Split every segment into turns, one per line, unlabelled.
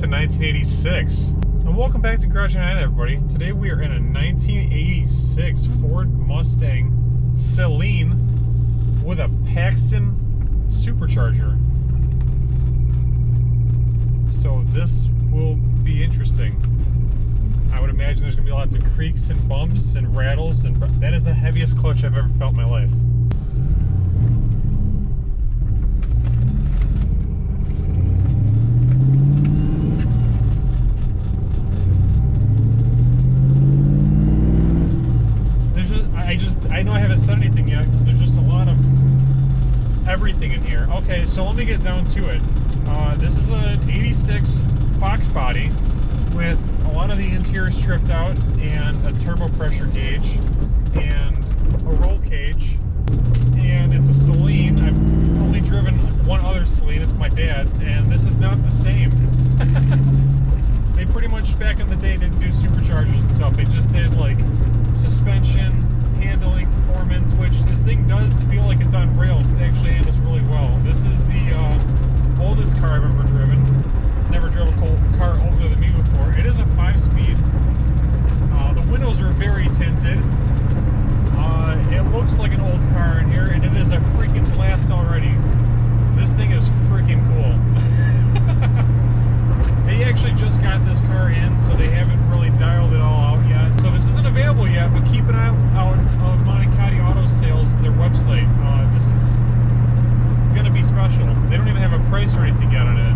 to 1986. And welcome back to Garage Night, everybody. Today we are in a 1986 Ford Mustang SALEEN with a Paxton supercharger. So this will be interesting. I would imagine there's going to be lots of creaks and bumps and rattles, and that is the heaviest clutch I've ever felt in my life. I know I haven't said anything yet because there's just a lot of everything in here. Okay, so let me get down to it. This is an 86 Fox body with a lot of the interior stripped out and a turbo pressure gauge and a roll cage. And it's a SALEEN. I've only driven one other SALEEN, it's my dad's, and this is not the same. They pretty much back in the day didn't do superchargers and stuff. They just did like suspension, handling, performance, which this thing does feel like it's on rails. It actually handles really well. This is the oldest car I've ever driven. Never drove a car older than me before. It is a 5-speed. The windows are very tinted. It looks like an old car in here, and it is a freaking blast already. This thing is freaking cool. They actually just got this car in, so they haven't really dialed it all out yet. So this isn't available yet, but keep an eye out on Monicatti Auto Sales, their website. This is going to be special. They don't even have a price or anything yet on it.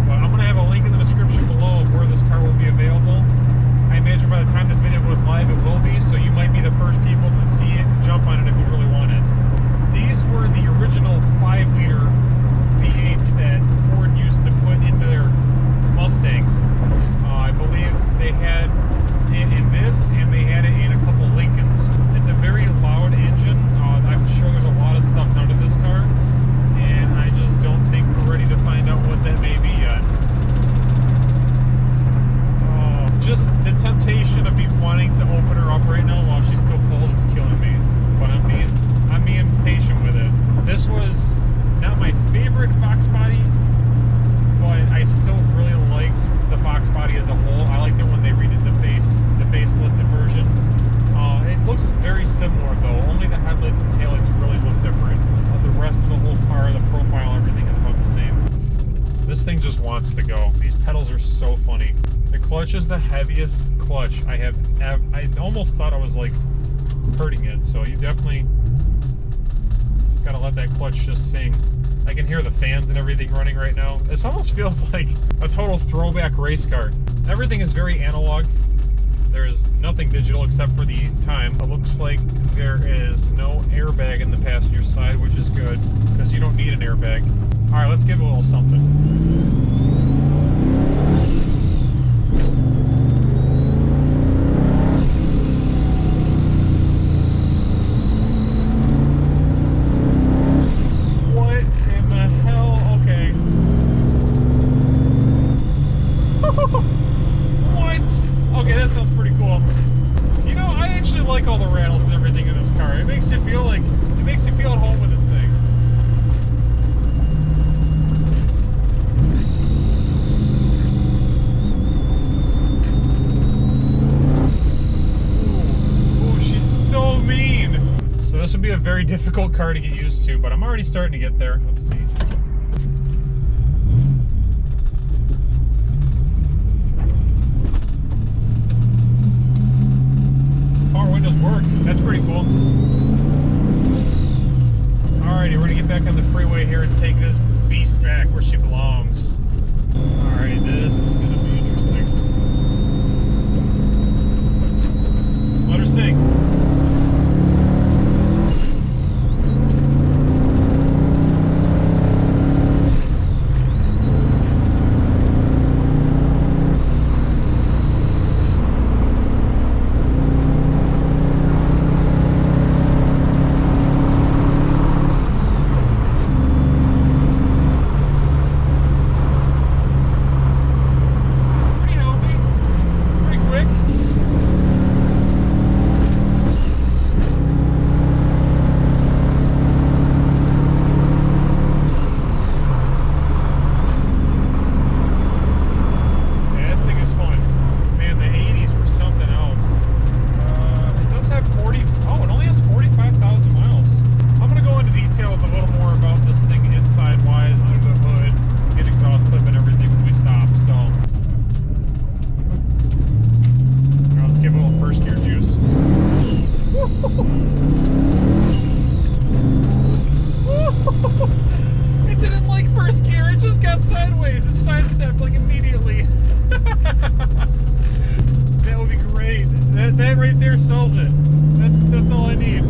But I'm going to have a link in the description below of where this car will be available. I imagine by the time this video goes live, it will be, so you might be the first people to see it and jump on it if you really want it. These were the original 5-liter V8s that Ford used to put into their Mustangs. I believe they had it in this, and they had it in a couple Lincolns. It's a very loud engine. I'm sure there's a lot of stuff done to this car, and I just don't think we're ready to find out what that may be yet. Just the temptation of me wanting to open her up right now while she's still cold, it's killing me. But I'm being patient with it. This was not my favorite Fox body, but I still really liked the Fox body as a whole. I liked it when they redid the facelifted version. It looks very similar though, only the headlights and taillights really look different. The rest of the whole car, the profile, everything is about the same. This thing just wants to go. These pedals are so funny. The clutch is the heaviest clutch I have ever. I almost thought I was like hurting it, so you definitely gotta let that clutch just sing. I can hear the fans and everything running right now. This almost feels like a total throwback race car. Everything is very analog. There's nothing digital except for the time. It looks like there is no airbag in the passenger side, which is good because you don't need an airbag. All right, let's give it a little something. Okay, that sounds pretty cool. You know, I actually like all the rattles and everything in this car. It makes you feel at home with this thing. Ooh, she's so mean. So this would be a very difficult car to get used to, but I'm already starting to get there. Let's see. Work. That's pretty cool. Alrighty, we're gonna get back on the freeway here and take this beast back where she belongs. Alright, this is gonna be interesting. Let's let her sing. there sells it. That's all I need.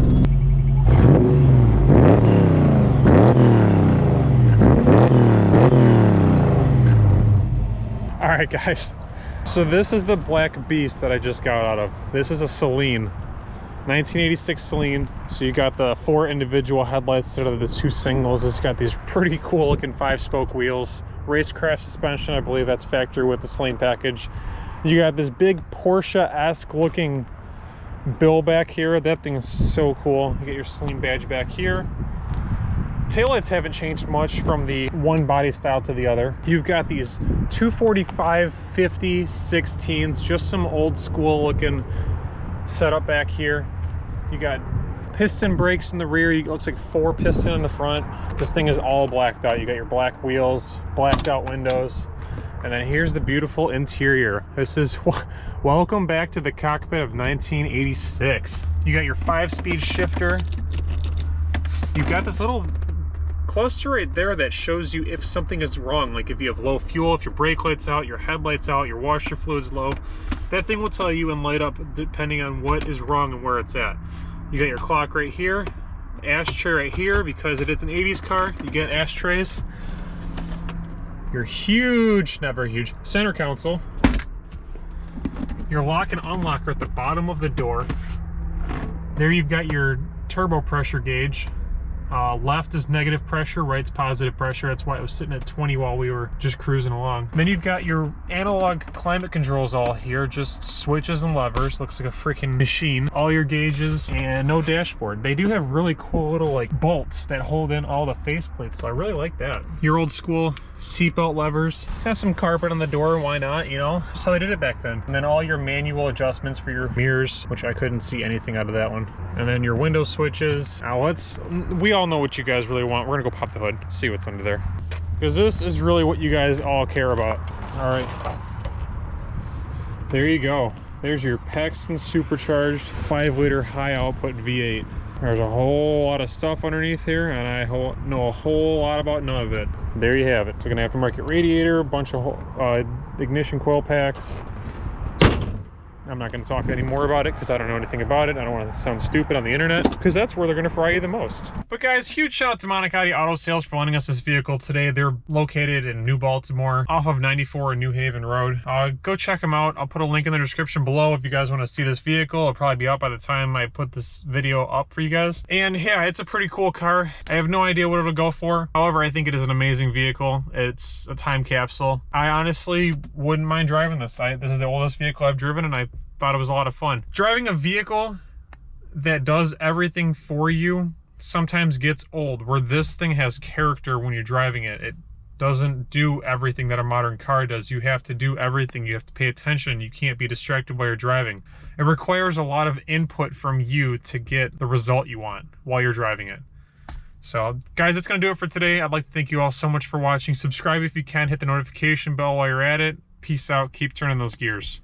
All right, guys. So this is the black beast that I just got out of. This is a SALEEN, 1986 SALEEN. So you got the 4 individual headlights instead of the 2 singles. It's got these pretty cool looking 5-spoke wheels, racecraft suspension. I believe that's factory with the SALEEN package. You got this big Porsche-esque looking bill back here. That thing is so cool. You get your SALEEN badge back here. Taillights haven't changed much from the one body style to the other. You've got these 245, 50, 16s, just some old school looking setup back here. You got piston brakes in the rear. It looks like 4 piston in the front. This thing is all blacked out. You got your black wheels, blacked out windows. And then here's the beautiful interior. This is, welcome back to the cockpit of 1986. You got your 5-speed shifter. You've got this little cluster right there that shows you if something is wrong, like if you have low fuel, if your brake light's out, your headlight's out, your washer fluid's low. That thing will tell you and light up depending on what is wrong and where it's at. You got your clock right here, ashtray right here, because it is an 80s car, you get ashtrays. Your huge, not very huge, center console. Your lock and unlock are at the bottom of the door. There you've got your turbo pressure gauge. Left is negative pressure, right's positive pressure. That's why it was sitting at 20 while we were just cruising along. Then you've got your analog climate controls all here, just switches and levers. Looks like a freaking machine. All your gauges and no dashboard. They do have really cool little like bolts that hold in all the faceplates, so I really like that. Your old school seatbelt levers. Have some carpet on the door, why not, you know? That's how they did it back then. And then all your manual adjustments for your mirrors, which I couldn't see anything out of that one. And then your window switches. Now we all know what you guys really want. We're gonna go pop the hood, see what's under there. Because this is really what you guys all care about. All right, there you go. There's your Paxton supercharged 5-liter high output V8. There's a whole lot of stuff underneath here, and I know a whole lot about none of it. There you have it. So, gonna have aftermarket radiator, a bunch of ignition coil packs. I'm not going to talk any more about it because I don't know anything about it. I don't want to sound stupid on the internet because that's where they're going to fry you the most. But guys, huge shout out to Monicatti Auto Sales for lending us this vehicle today. They're located in New Baltimore off of 94 and New Haven Road. Go check them out. I'll put a link in the description below if you guys want to see this vehicle. It'll probably be up by the time I put this video up for you guys. And yeah, it's a pretty cool car. I have no idea what it'll go for. However, I think it is an amazing vehicle. It's a time capsule. I honestly wouldn't mind driving this. This is the oldest vehicle I've driven, and I thought it was a lot of fun. Driving a vehicle that does everything for you sometimes gets old, where this thing has character when you're driving it. It doesn't do everything that a modern car does. You have to do everything. You have to pay attention. You can't be distracted while you're driving. It requires a lot of input from you to get the result you want while you're driving it. So guys, that's going to do it for today. I'd like to thank you all so much for watching. Subscribe if you can. Hit the notification bell while you're at it. Peace out. Keep turning those gears.